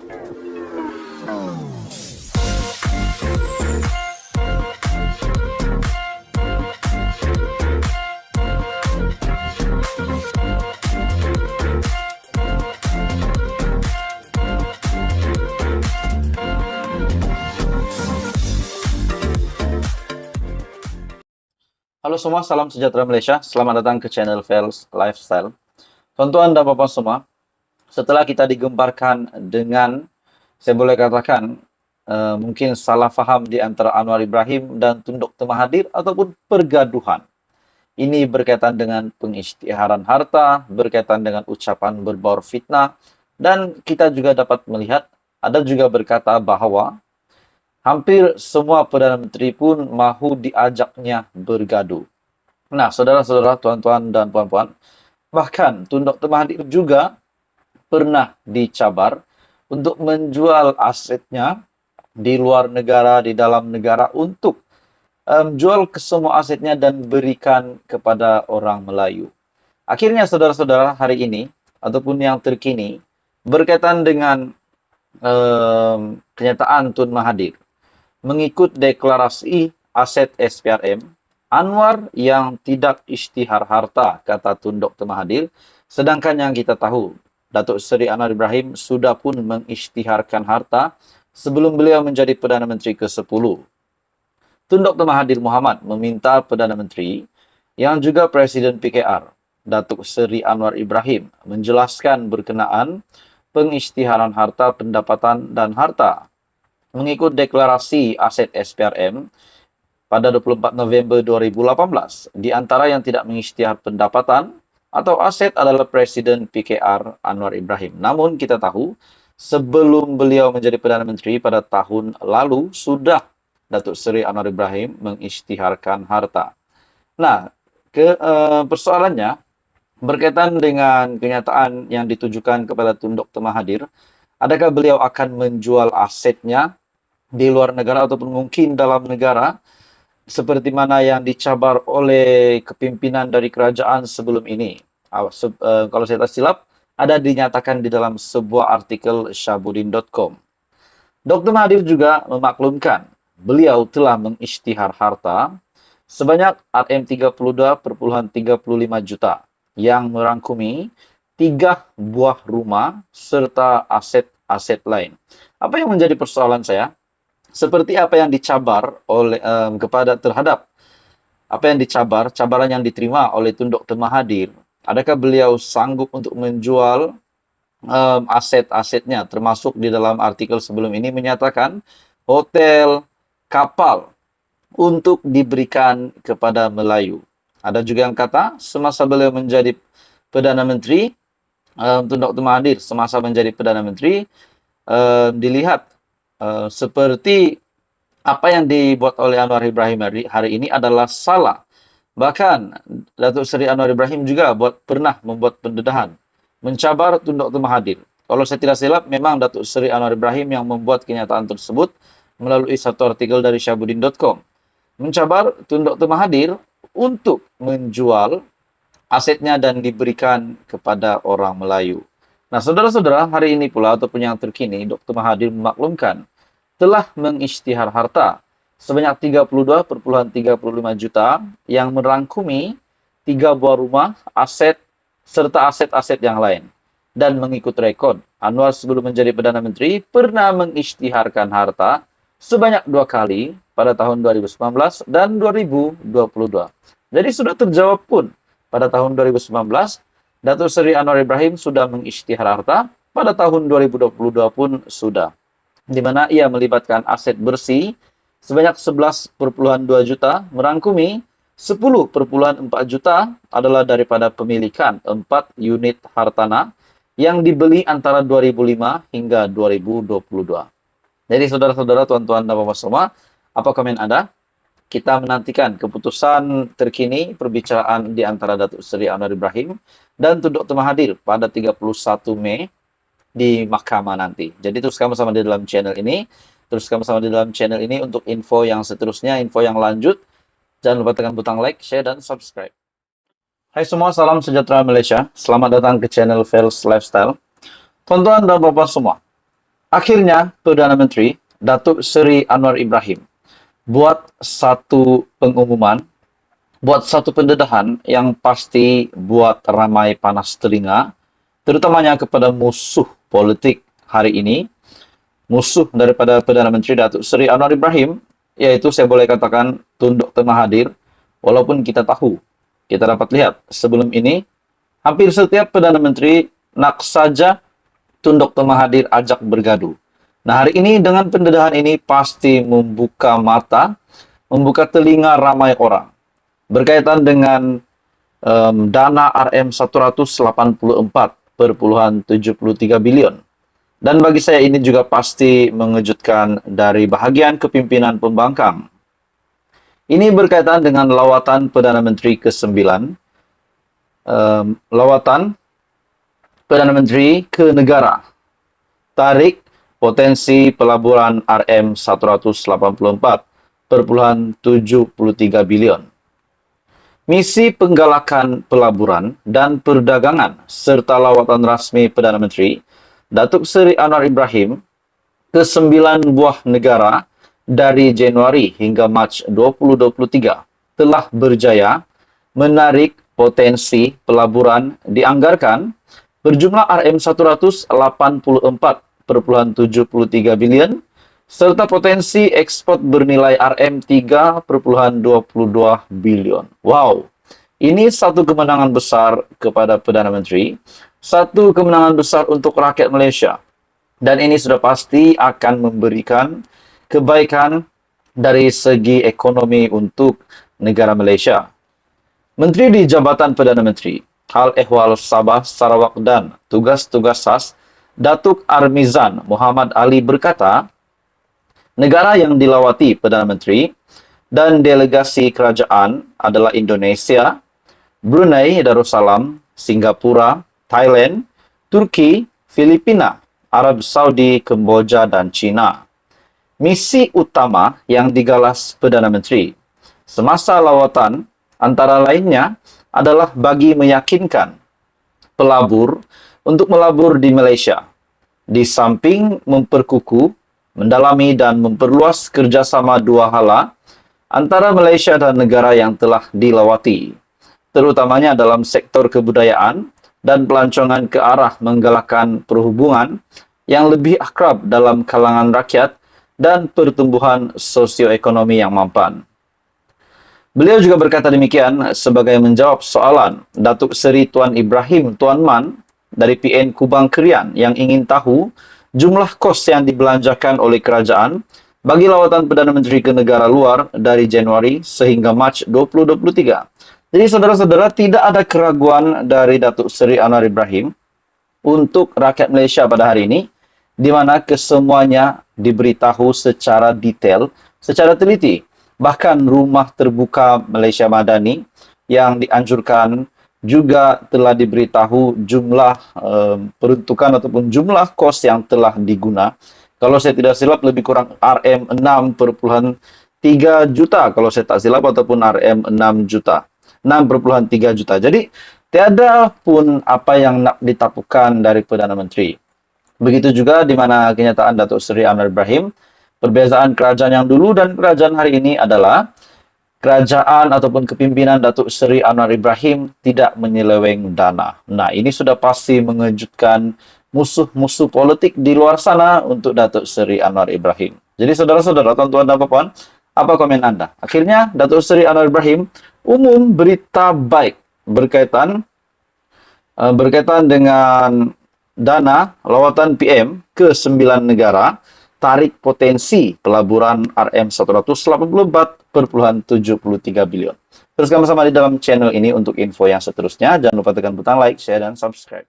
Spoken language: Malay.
Halo semua, salam sejahtera Malaysia. Selamat datang ke channel Fels Lifestyle. Tuan-tuan dan puan-puan semua, setelah kita digemparkan dengan, saya boleh katakan, mungkin salah faham di antara Anwar Ibrahim dan Tun Dr. Mahathir ataupun pergaduhan. Ini berkaitan dengan pengisytiharan harta, berkaitan dengan ucapan berbaur fitnah, dan kita juga dapat melihat, ada juga berkata bahwa hampir semua Perdana Menteri pun mahu diajaknya bergaduh. Nah, saudara-saudara, tuan-tuan dan puan-puan, bahkan Tun Dr. Mahathir juga pernah dicabar untuk menjual asetnya di luar negara, di dalam negara untuk jual ke semua asetnya dan berikan kepada orang Melayu. Akhirnya, saudara-saudara, hari ini, ataupun yang terkini, berkaitan dengan kenyataan Tun Mahathir, mengikut deklarasi aset SPRM, Anwar yang tidak isytihar harta, kata Tun Dr. Mahathir, sedangkan yang kita tahu, Datuk Seri Anwar Ibrahim sudah pun mengisytiharkan harta sebelum beliau menjadi Perdana Menteri ke-10. Tun Dr. Mahathir Mohamad meminta Perdana Menteri yang juga Presiden PKR, Datuk Seri Anwar Ibrahim, menjelaskan berkenaan pengisytiharan harta, pendapatan, dan harta mengikut deklarasi aset SPRM pada 24 November 2018. Di antara yang tidak mengisytihar pendapatan atau aset adalah Presiden PKR Anwar Ibrahim. Namun kita tahu, sebelum beliau menjadi Perdana Menteri pada tahun lalu, sudah Datuk Seri Anwar Ibrahim mengisytiharkan harta. Nah, persoalannya berkaitan dengan kenyataan yang ditujukan kepada Tun Dr. Mahathir, adakah beliau akan menjual asetnya di luar negara ataupun mungkin dalam negara seperti mana yang dicabar oleh kepimpinan dari kerajaan sebelum ini? Kalau saya tak silap, ada dinyatakan di dalam sebuah artikel Syahbudin.com. Dr. Mahathir juga memaklumkan beliau telah mengisytihar harta sebanyak RM32,35 juta yang merangkumi 3 buah rumah serta aset-aset lain. Apa yang menjadi persoalan saya? Seperti apa yang dicabar oleh terhadap apa yang cabaran yang diterima oleh Tun Dr. Mahathir, adakah beliau sanggup untuk menjual aset-asetnya, termasuk di dalam artikel sebelum ini menyatakan hotel, kapal untuk diberikan kepada Melayu. Ada juga yang kata semasa beliau menjadi Perdana Menteri, Tun Dr. Mahathir semasa menjadi Perdana Menteri dilihat seperti apa yang dibuat oleh Anwar Ibrahim hari ini adalah salah. Bahkan Datuk Seri Anwar Ibrahim juga pernah membuat pendedahan, mencabar Tun Dr. Mahathir. Kalau saya tidak silap, memang Datuk Seri Anwar Ibrahim yang membuat kenyataan tersebut melalui satu artikel dari Syahbudin.com. Mencabar Tun Dr. Mahathir untuk menjual asetnya dan diberikan kepada orang Melayu. Nah, saudara-saudara, hari ini pula ataupun yang terkini, Dr. Mahathir memaklumkan telah mengisytihar harta sebanyak 32,35 juta yang merangkumi 3 buah rumah, aset, serta aset-aset yang lain. Dan mengikut rekod, Anwar sebelum menjadi Perdana Menteri pernah mengisytiharkan harta sebanyak 2 kali pada tahun 2019 dan 2022. Jadi sudah terjawab pun pada tahun 2019, Datuk Seri Anwar Ibrahim sudah mengisytihar harta, pada tahun 2022 pun sudah. Di mana ia melibatkan aset bersih sebanyak 11,2 juta, merangkumi 10,4 juta adalah daripada pemilikan 4 unit hartanah yang dibeli antara 2005 hingga 2022. Jadi saudara-saudara, tuan-tuan dan bapak semua, apa komen Anda? Kita menantikan keputusan terkini perbicaraan di antara Datuk Seri Anwar Ibrahim dan Tun Dr. Mahathir pada 31 Mei di mahkamah nanti. Jadi teruskan bersama di dalam channel ini. Teruskan bersama di dalam channel ini untuk info yang seterusnya, info yang lanjut. Jangan lupa tekan butang like, share, dan subscribe. Hai semua, salam sejahtera Malaysia. Selamat datang ke channel Fels Lifestyle. Tuan-tuan dan bapak semua, Akhirnya, Perdana Menteri Datuk Seri Anwar Ibrahim buat satu pengumuman, buat satu pendedahan yang pasti buat ramai panas telinga, terutamanya kepada musuh politik hari ini, musuh daripada Perdana Menteri Datuk Seri Anwar Ibrahim, yaitu saya boleh katakan Tun Dr. Mahathir. Walaupun kita tahu, kita dapat lihat sebelum ini, hampir setiap Perdana Menteri nak saja Tun Dr. Mahathir ajak bergaduh. Nah, hari ini dengan pendedahan ini pasti membuka mata, membuka telinga ramai orang berkaitan dengan dana RM184,73 bilion. Dan bagi saya ini juga pasti mengejutkan dari bahagian kepimpinan pembangkang. Ini berkaitan dengan lawatan Perdana Menteri ke-9, lawatan Perdana Menteri ke negara, tarik potensi pelaburan RM184,73 bilion. Misi penggalakan pelaburan dan perdagangan serta lawatan rasmi Perdana Menteri Datuk Seri Anwar Ibrahim ke 9 buah negara dari Januari hingga Mac 2023 telah berjaya menarik potensi pelaburan dianggarkan berjumlah RM184,73 bilion serta potensi ekspor bernilai RM3,22 bilion. Wow, ini satu kemenangan besar kepada Perdana Menteri, satu kemenangan besar untuk rakyat Malaysia. Dan ini sudah pasti akan memberikan kebaikan dari segi ekonomi untuk negara Malaysia. Menteri di Jabatan Perdana Menteri, Hal Ehwal Sabah, Sarawak dan Tugas-Tugas khas, Datuk Armizan Muhammad Ali berkata, negara yang dilawati Perdana Menteri dan delegasi kerajaan adalah Indonesia, Brunei Darussalam, Singapura, Thailand, Turki, Filipina, Arab Saudi, Kemboja, dan China. Misi utama yang digalas Perdana Menteri semasa lawatan antara lainnya adalah bagi meyakinkan pelabur untuk melabur di Malaysia, di samping memperkukuh, mendalami dan memperluas kerjasama dua hala antara Malaysia dan negara yang telah dilawati, terutamanya dalam sektor kebudayaan dan pelancongan ke arah menggalakkan perhubungan yang lebih akrab dalam kalangan rakyat dan pertumbuhan sosioekonomi yang mampan. Beliau juga berkata demikian sebagai menjawab soalan Datuk Seri Tuan Ibrahim Tuan Man dari PN Kubang Krian yang ingin tahu jumlah kos yang dibelanjakan oleh kerajaan bagi lawatan Perdana Menteri ke negara luar dari Januari sehingga Mac 2023. Jadi saudara-saudara, tidak ada keraguan dari Datuk Seri Anwar Ibrahim untuk rakyat Malaysia pada hari ini, di mana kesemuanya diberitahu secara detail, secara teliti. Bahkan rumah terbuka Malaysia Madani yang dianjurkan juga telah diberitahu jumlah peruntukan ataupun jumlah kos yang telah diguna. Kalau saya tidak silap lebih kurang RM6,3 juta kalau saya tak silap, ataupun RM6 juta. 6,3 juta. Jadi tiada pun apa yang nak ditapukan dari Perdana Menteri. Begitu juga di mana kenyataan Datuk Seri Anwar Ibrahim, perbezaan kerajaan yang dulu dan kerajaan hari ini adalah kerajaan ataupun kepimpinan Datuk Seri Anwar Ibrahim tidak menyeleweng dana. Nah, ini sudah pasti mengejutkan musuh-musuh politik di luar sana untuk Datuk Seri Anwar Ibrahim. Jadi saudara-saudara, tuan-tuan dan puan, apa komen Anda? Akhirnya Datuk Seri Anwar Ibrahim umum berita baik berkaitan dengan dana lawatan PM ke 9 negara, tarik potensi pelaburan RM184,73 bilion. Teruskan bersama di dalam channel ini untuk info yang seterusnya. Jangan lupa tekan butang like, share, dan subscribe.